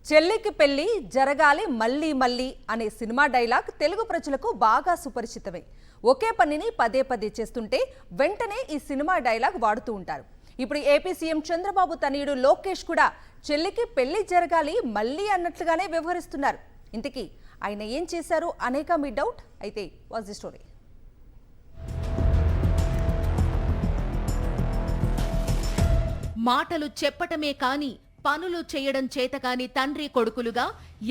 చెల్లికి పెళ్లి జరగాలి మళ్ళీ మళ్ళీ అనే సినిమా డైలాగ్ తెలుగు ప్రజలకు బాగా సుపరిచితమే. ఒకే పనిని పదే పదే చేస్తుంటే వెంటనే ఈ సినిమా డైలాగ్ వాడుతూ ఉంటారు. ఇప్పుడు ఏపీ సీఎం చంద్రబాబు తనయుడు లోకేష్ కూడా చెల్లికి పెళ్లి జరగాలి మళ్ళీ అన్నట్లుగానే వ్యవహరిస్తున్నారు. ఇంతకీ ఆయన ఏం చేశారు అనేక మీ డౌట్. అయితే వాజ్ ది స్టోరీ. మాటలు చెప్పటమే కాని పనులు చేయడం చేతకాని తండ్రి కొడుకులుగా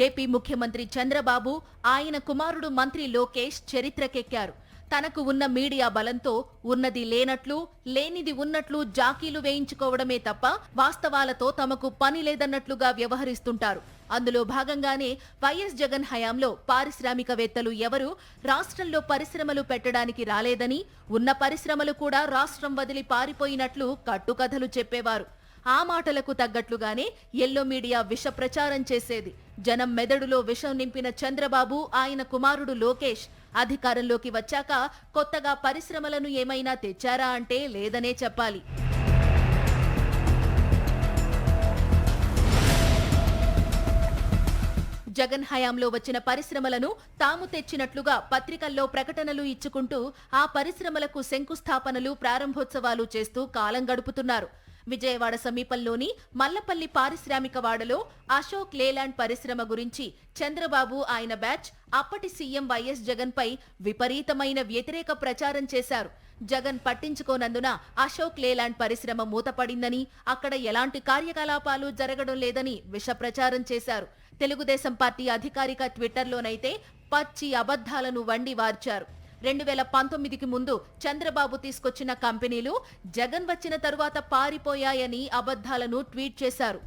ఏపీ ముఖ్యమంత్రి చంద్రబాబు, ఆయన కుమారుడు మంత్రి లోకేష్ చరిత్రకెక్కారు. తనకు ఉన్న మీడియా బలంతో ఉన్నది లేనట్లు, లేనిది ఉన్నట్లు జాకీలు వేయించుకోవడమే తప్ప వాస్తవాలతో తమకు పని లేదన్నట్లుగా వ్యవహరిస్తుంటారు. అందులో భాగంగానే వైఎస్ జగన్ హయాంలో పారిశ్రామికవేత్తలు ఎవరూ రాష్ట్రంలో పరిశ్రమలు పెట్టడానికి రాలేదని, ఉన్న పరిశ్రమలు కూడా రాష్ట్రం వదిలి పారిపోయినట్లు కట్టుకథలు చెప్పేవారు. ఆ మాటలకు తగ్గట్లుగానే ఎల్లో మీడియా విష ప్రచారం చేసేది. జనం మెదడులో విషం నింపిన చంద్రబాబు, ఆయన కుమారుడు లోకేష్ అధికారంలోకి వచ్చాక కొత్తగా పరిశ్రమలను ఏమైనా తెచ్చారా అంటే లేదనే చెప్పాలి. జగన్ హయాంలో వచ్చిన పరిశ్రమలను తాము తెచ్చినట్లుగా పత్రికల్లో ప్రకటనలు ఇచ్చుకుంటూ ఆ పరిశ్రమలకు శంకుస్థాపనలు, ప్రారంభోత్సవాలు చేస్తూ కాలం గడుపుతున్నారు. విజయవాడ సమీపంలోని మల్లపల్లి పారిశ్రామికవాడలో అశోక్ లేలాండ్ పరిశ్రమ గురించి చంద్రబాబు, ఆయన బ్యాచ్ అప్పటి సీఎం వైఎస్ జగన్ పై విపరీతమైన వ్యతిరేక ప్రచారం చేశారు. జగన్ పట్టించుకోనందున అశోక్ లేలాండ్ పరిశ్రమ మూతపడిందని, అక్కడ ఎలాంటి కార్యకలాపాలు జరగడం లేదని విష ప్రచారం చేశారు. తెలుగుదేశం పార్టీ అధికారిక ట్విట్టర్లోనైతే పచ్చి అబద్ధాలను వండి వార్చారు. 2019కి ముందు చంద్రబాబు తీసుకొచ్చిన కంపెనీలు జగన్ వచ్చిన తరువాత పారిపోయాయని అబద్ధాలను ట్వీట్ చేశారు.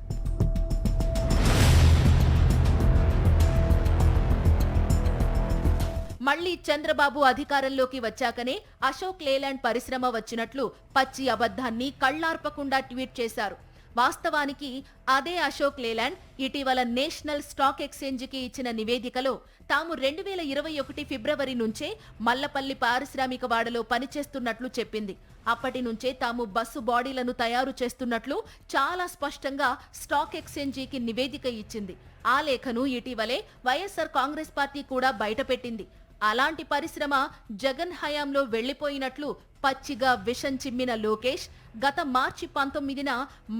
మళ్లీ చంద్రబాబు అధికారంలోకి వచ్చాకనే అశోక్ లేలాండ్ పరిశ్రమ వచ్చినట్లు పచ్చి అబద్ధాన్ని కళ్లార్పకుండా ట్వీట్ చేశారు. వాస్తవానికి అదే అశోక్ లేలాండ్ ఇటీవల నేషనల్ స్టాక్ ఎక్స్చేంజికి ఇచ్చిన నివేదికలో తాము 2021 ఫిబ్రవరి నుంచే మల్లపల్లి పారిశ్రామికవాడలో పనిచేస్తున్నట్లు చెప్పింది. అప్పటి నుంచే తాము బస్సు బాడీలను తయారు చేస్తున్నట్లు చాలా స్పష్టంగా స్టాక్ ఎక్స్చేంజికి నివేదిక ఇచ్చింది. ఆ లేఖను ఇటీవలే వైఎస్ఆర్ కాంగ్రెస్ పార్టీ కూడా బయటపెట్టింది. అలాంటి పరిశ్రమ జగన్ హయాంలో వెళ్లిపోయినట్లు పచ్చిగా విషం చిమ్మిన లోకేష్ గత మార్చి 19న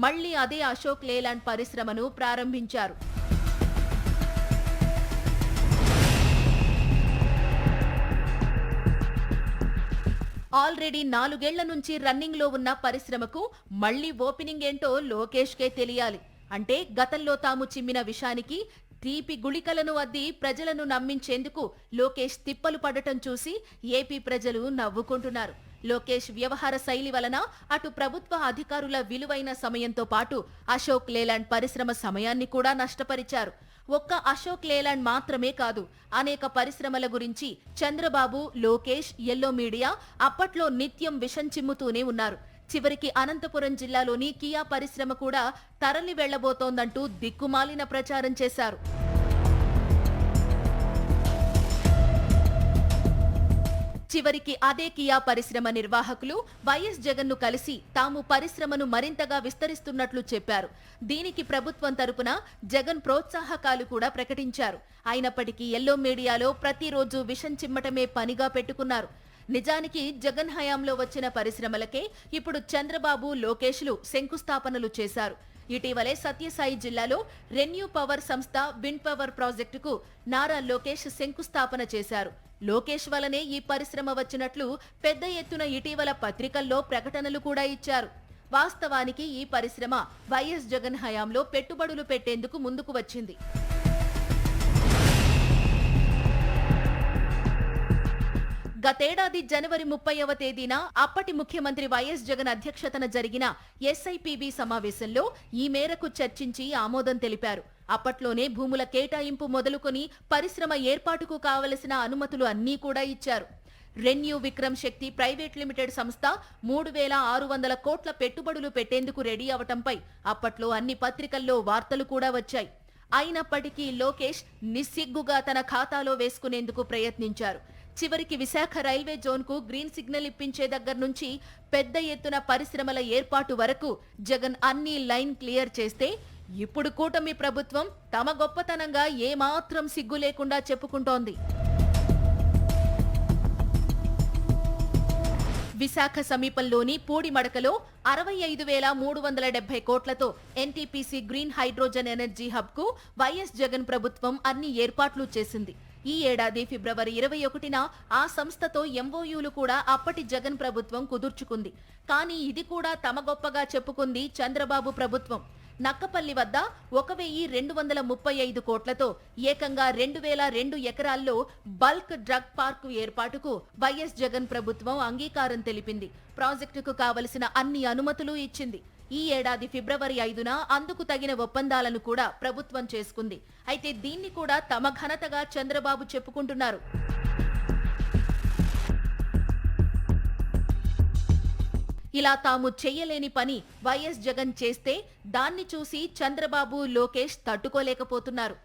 మళ్లీ అదే అశోక్ లేలాండ్ పరిశ్రమను ప్రారంభించారు. ఆల్రెడీ 4 ఏళ్ల నుంచి రన్నింగ్ లో ఉన్న పరిశ్రమకు మళ్లీ ఓపెనింగ్ ఏంటో లోకేష్కే తెలియాలి. అంటే గతంలో తాము చిమ్మిన విషానికి తీపి గుళికలను అద్ది ప్రజలను నమ్మించేందుకు లోకేష్ తిప్పలు పడటం చూసి ఏపీ ప్రజలు నవ్వుకుంటున్నారు. లోకేష్ వ్యవహార శైలి వలన అటు ప్రభుత్వ అధికారుల విలువైన సమయంతో పాటు అశోక్ లేలాండ్ పరిశ్రమ సమయాన్ని కూడా నష్టపరిచారు. ఒక్క అశోక్ లేలాండ్ మాత్రమే కాదు, అనేక పరిశ్రమల గురించి చంద్రబాబు, లోకేష్, ఎల్లో మీడియా అప్పట్లో నిత్యం విషం చిమ్ముతూనే ఉన్నారు. చివరికి అనంతపురం జిల్లాలోని కియా పరిశ్రమ కూడా తరలి వెళ్లబోతోందంటూ దిక్కుమాలిన ప్రచారం చేశారు. చివరికి అదే కియా పరిశ్రమ నిర్వాహకులు వైఎస్ జగన్ ను కలిసి తాము పరిశ్రమను మరింతగా విస్తరిస్తున్నట్లు చెప్పారు. దీనికి ప్రభుత్వం తరపున జగన్ ప్రోత్సాహకాలు కూడా ప్రకటించారు. అయినప్పటికీ ఎల్లో మీడియాలో ప్రతిరోజు విషం చిమ్మటమే పనిగా పెట్టుకున్నారు. నిజానికి జగన్ హయాంలో వచ్చిన పరిశ్రమలకే ఇప్పుడు చంద్రబాబు, లోకేష్లు శంకుస్థాపనలు చేశారు. ఇటీవలే సత్యసాయి జిల్లాలో రెన్యూ పవర్ సంస్థ విండ్ పవర్ ప్రాజెక్టుకు నారా లోకేష్ శంకుస్థాపన చేశారు. లోకేష్ వలనే ఈ పరిశ్రమ వచ్చినట్లు పెద్ద ఎత్తున ఇటీవల పత్రికల్లో ప్రకటనలు కూడా ఇచ్చారు. వాస్తవానికి ఈ పరిశ్రమ వైఎస్ జగన్ హయాంలో పెట్టుబడులు పెట్టేందుకు ముందుకు వచ్చింది. గతేడాది జనవరి 30వ తేదీన అప్పటి ముఖ్యమంత్రి వైఎస్ జగన్ అధ్యక్షతన జరిగిన ఎస్ఐపిబి సమావేశంలో ఈ మేరకు చర్చించి ఆమోదం తెలిపారు. అప్పట్లోనే భూముల కేటాయింపు మొదలుకొని పరిశ్రమ ఏర్పాటుకు కావలసిన అనుమతులు అన్నీ కూడా ఇచ్చారు. రెన్యూ విక్రమ్ శక్తి ప్రైవేట్ లిమిటెడ్ సంస్థ 3,600 కోట్ల పెట్టుబడులు పెట్టేందుకు రెడీ అవటంపై అప్పట్లో అన్ని పత్రికల్లో వార్తలు కూడా వచ్చాయి. అయినప్పటికీ లోకేష్ నిస్సిగ్గుగా తన ఖాతాలో వేసుకునేందుకు ప్రయత్నించారు. చివరికి విశాఖ రైల్వే జోన్ కు గ్రీన్ సిగ్నల్ ఇప్పించే దగ్గర నుంచి పెద్ద ఎత్తున పరిశ్రమల ఏర్పాటు వరకు జగన్ అన్ని లైన్ క్లియర్ చేస్తే ఇప్పుడు కూటమి ప్రభుత్వం తమ గొప్పతనంగా ఏమాత్రం సిగ్గు లేకుండా చెప్పుకుంటోంది. విశాఖ సమీపంలోని పూడిమడకలో 65,370 కోట్లతో NTPC green hydrogen energy hub కు వైఎస్ జగన్ ప్రభుత్వం అన్ని ఏర్పాట్లు చేసింది. ఈ ఏడాది ఫిబ్రవరి 21న ఆ సంస్థతో ఎంఓయూలు కూడా అప్పటి జగన్ ప్రభుత్వం కుదుర్చుకుంది. కానీ ఇది కూడా తమ గొప్పగా చెప్పుకుంది చంద్రబాబు ప్రభుత్వం. నక్కపల్లి వద్ద 1,235 కోట్లతో ఏకంగా 2,002 ఎకరాల్లో బల్క్ డ్రగ్ పార్కు ఏర్పాటుకు వైఎస్ జగన్ ప్రభుత్వం అంగీకారం తెలిపింది. ప్రాజెక్టుకు కావలసిన అన్ని అనుమతులు ఇచ్చింది. ఈ ఏడాది ఫిబ్రవరి 5న అందుకు తగిన ఒప్పందాలను కూడా ప్రభుత్వం చేసుకుంది. అయితే దీన్ని కూడా తమ ఘనతగా చంద్రబాబు చెప్పుకుంటున్నారు. ఇలా తాము చెయ్యలేని పని వైఎస్ జగన్ చేస్తే దాన్ని చూసి చంద్రబాబు, లోకేష్ తట్టుకోలేకపోతున్నారు.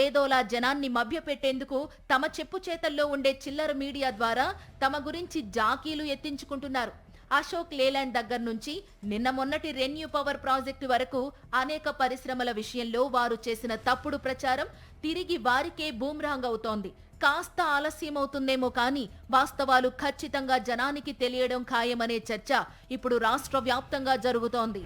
ఏదోలా జనాన్ని మభ్యపెట్టేందుకు తమ చెప్పు చేతల్లో ఉండే చిల్లర మీడియా ద్వారా తమ గురించి జాకీలు ఎత్తించుకుంటున్నారు. అశోక్ లేలాండ్ దగ్గర నుంచి నిన్న మొన్నటి రెన్యూ పవర్ ప్రాజెక్టు వరకు అనేక పరిశ్రమల విషయంలో వారు చేసిన తప్పుడు ప్రచారం తిరిగి వారికే బూమ్రాంగ్ అవుతోంది. కాస్త ఆలస్యమవుతుందేమో కానీ వాస్తవాలు ఖచ్చితంగా జనానికి తెలియడం ఖాయమనే చర్చ ఇప్పుడు రాష్ట్ర వ్యాప్తంగా జరుగుతోంది.